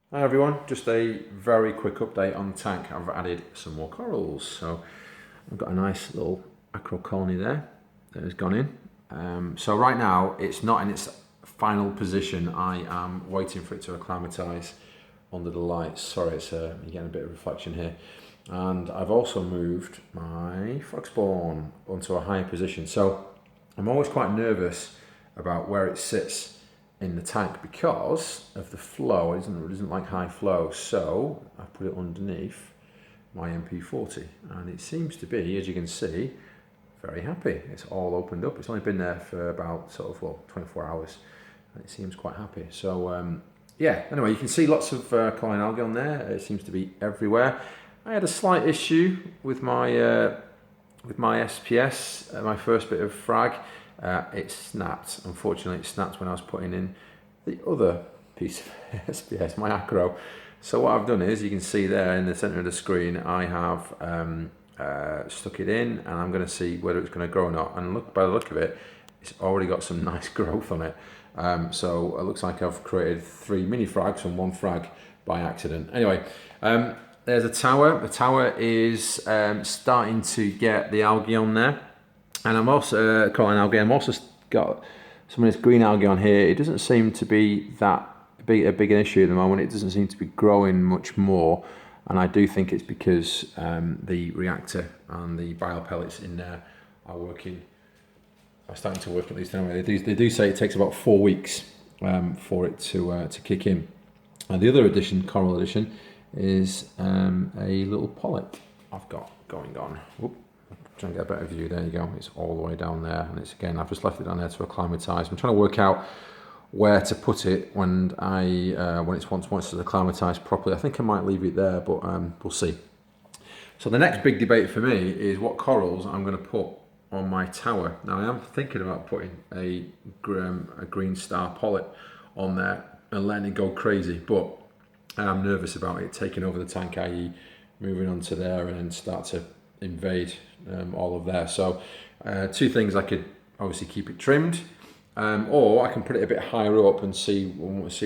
Hi everyone, just a very quick update on the tank. I've added some more corals, so I've got a nice little acro colony there that has gone in. So right now it's not in its final position. I am waiting for it to acclimatise under the lights. Sorry, it's you're getting a bit of reflection here. And I've also moved my frog spawn onto a higher position. So I'm always quite nervous about where it sits in the tank because of the flow. It doesn't like high flow, so I put it underneath my MP40 and it seems to be, as you can see, very happy. It's all opened up. It's only been there for about 24 hours and it seems quite happy. So yeah, anyway, you can see lots of coin algae on there. It seems to be everywhere. I had a slight issue with my SPS, my first bit of frag. It snapped. Unfortunately, it snapped when I was putting in the other piece of SPS, my acro. So what I've done is, you can see there in the center of the screen, I have stuck it in, and I'm going to see whether it's going to grow or not. And look, by the look of it, it's already got some nice growth on it. So it looks like I've created 3 mini frags from 1 frag by accident. Anyway, there's a tower. The tower is starting to get the algae on there. And I'm also calling algae. I'm also got some of this green algae on here. It doesn't seem to be that big an issue at the moment. It doesn't seem to be growing much more, and I do think it's because the reactor and the bile pellets in there are starting to work at least anyway. They do say it takes about 4 weeks for it to kick in. And the other coral addition, is a little polyp I've got going on. Whoop. Try and get a better view. There you go. It's all the way down there, and it's again. I've just left it down there to acclimatise. I'm trying to work out where to put it when it's once to acclimatise properly. I think I might leave it there, but we'll see. So the next big debate for me is what corals I'm going to put on my tower. Now I am thinking about putting a green star polyp on there and letting it go crazy, but I'm nervous about it taking over the tank, i.e. moving onto there and then start to invade all of there. So 2 things: I could obviously keep it trimmed, or I can put it a bit higher up and see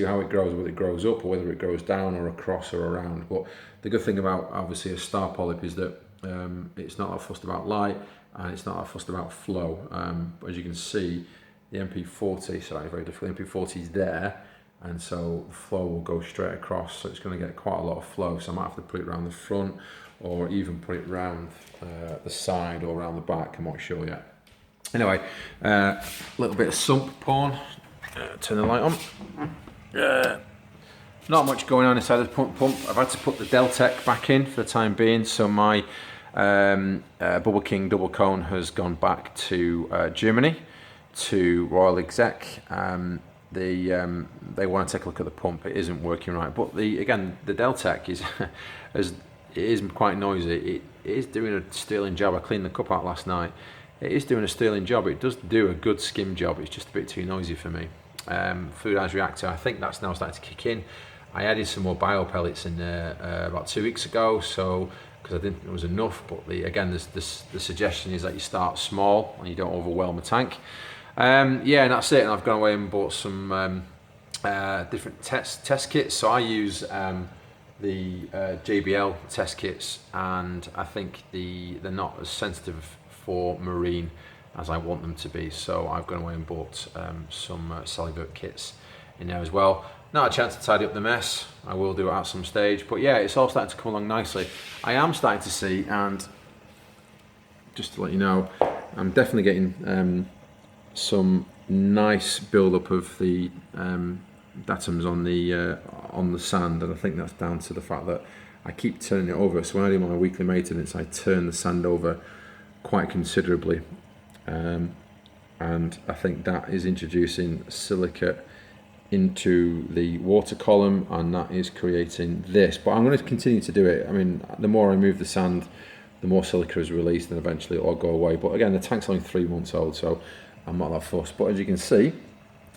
how it grows, whether it grows up or whether it grows down or across or around. But the good thing about obviously a star polyp is that it's not that fussed about light and it's not that fussed about flow. As you can see, the MP40, sorry, very difficult, MP40 is there, and so the flow will go straight across, so it's going to get quite a lot of flow. So I might have to put it around the front, or even put it round the side or around the back. I'm not sure yet. Anyway, a little bit of sump porn. Turn the light on. Not much going on inside the pump. I've had to put the Deltec back in for the time being, so my Bubble King double cone has gone back to Germany, to Royal Exec. They want to take a look at the pump. It isn't working right, but the Deltec is quite noisy. It is doing a sterling job. I cleaned the cup out last night. It is doing a sterling job. It does do a good skim job. It's just a bit too noisy for me. Fluidized reactor, I think that's now starting to kick in. I added some more bio pellets in there about 2 weeks ago, so because I didn't think it was enough. But the suggestion is that you start small and you don't overwhelm the tank. Yeah, and that's it. And I've gone away and bought some different test kits. So I use the JBL test kits, and I think they're not as sensitive for marine as I want them to be. So I've gone away and bought some Salivert kits in there as well. Not a chance to tidy up the mess. I will do it at some stage, but yeah, it's all starting to come along nicely. I am starting to see, and just to let you know, I'm definitely getting some nice build-up of the datums on the sand, and I think that's down to the fact that I keep turning it over. So when I do my weekly maintenance, I turn the sand over quite considerably, and I think that is introducing silica into the water column, and that is creating this. But I'm going to continue to do it. I mean, the more I move the sand, the more silica is released, and eventually it'll all go away. But again, the tank's only 3 months old, so I'm not that fussed. But as you can see,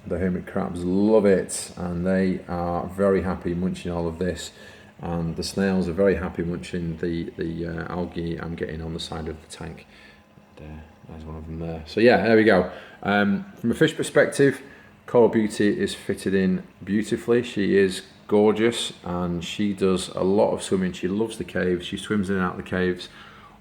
the hermit crabs love it, and they are very happy munching all of this, and the snails are very happy munching the algae I'm getting on the side of the tank. There's one of them there. So yeah, there we go. From a fish perspective, Coral Beauty is fitted in beautifully. She is gorgeous, and she does a lot of swimming. She loves the caves. She swims in and out of the caves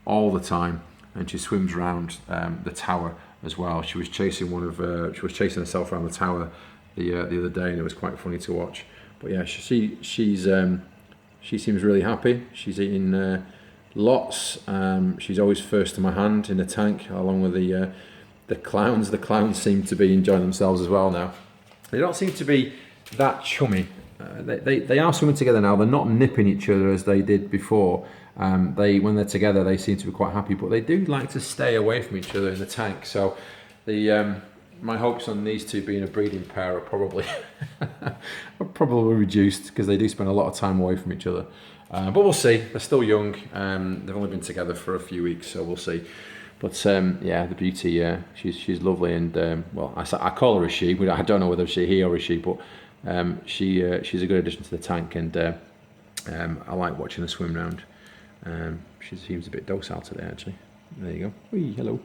all the time, and she swims around the tower as well. She was chasing herself around the tower the other day, and it was quite funny to watch. But yeah, she seems really happy. She's eating lots. She's always first to my hand in the tank, along with the clowns. The clowns seem to be enjoying themselves as well now. They don't seem to be that chummy. They are swimming together now. They're not nipping each other as they did before. When they're together, they seem to be quite happy, but they do like to stay away from each other in the tank. So my hopes on these two being a breeding pair are probably reduced, because they do spend a lot of time away from each other. But we'll see. They're still young. They've only been together for a few weeks, so we'll see. But yeah, the beauty, she's lovely, and well, I call her a she. I don't know whether she's a he or a she, but she's a good addition to the tank, and I like watching her swim round. She seems a bit docile today, actually. There you go. Whee, hello.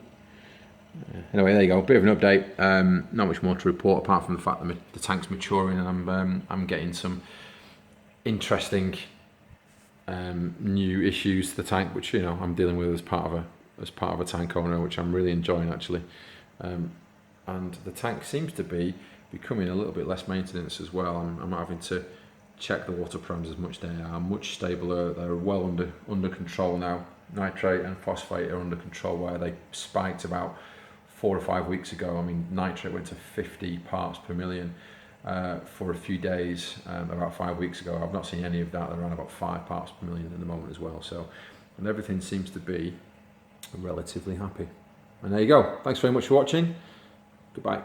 Anyway, there you go. Bit of an update. Not much more to report apart from the fact that the tank's maturing, and I'm getting some interesting new issues to the tank, which I'm dealing with as part of a tank owner, which I'm really enjoying, actually. And the tank seems to be becoming a little bit less maintenance as well. I'm not having to check the water parameters as much. They are much stabler. They're well under control now. Nitrate and phosphate are under control, where they spiked about 4 or 5 weeks ago. I mean, nitrate went to 50 parts per million for a few days about 5 weeks ago. I've not seen any of that. They're around about 5 parts per million at the moment as well. So, and everything seems to be relatively happy. And there you go. Thanks very much for watching. Goodbye.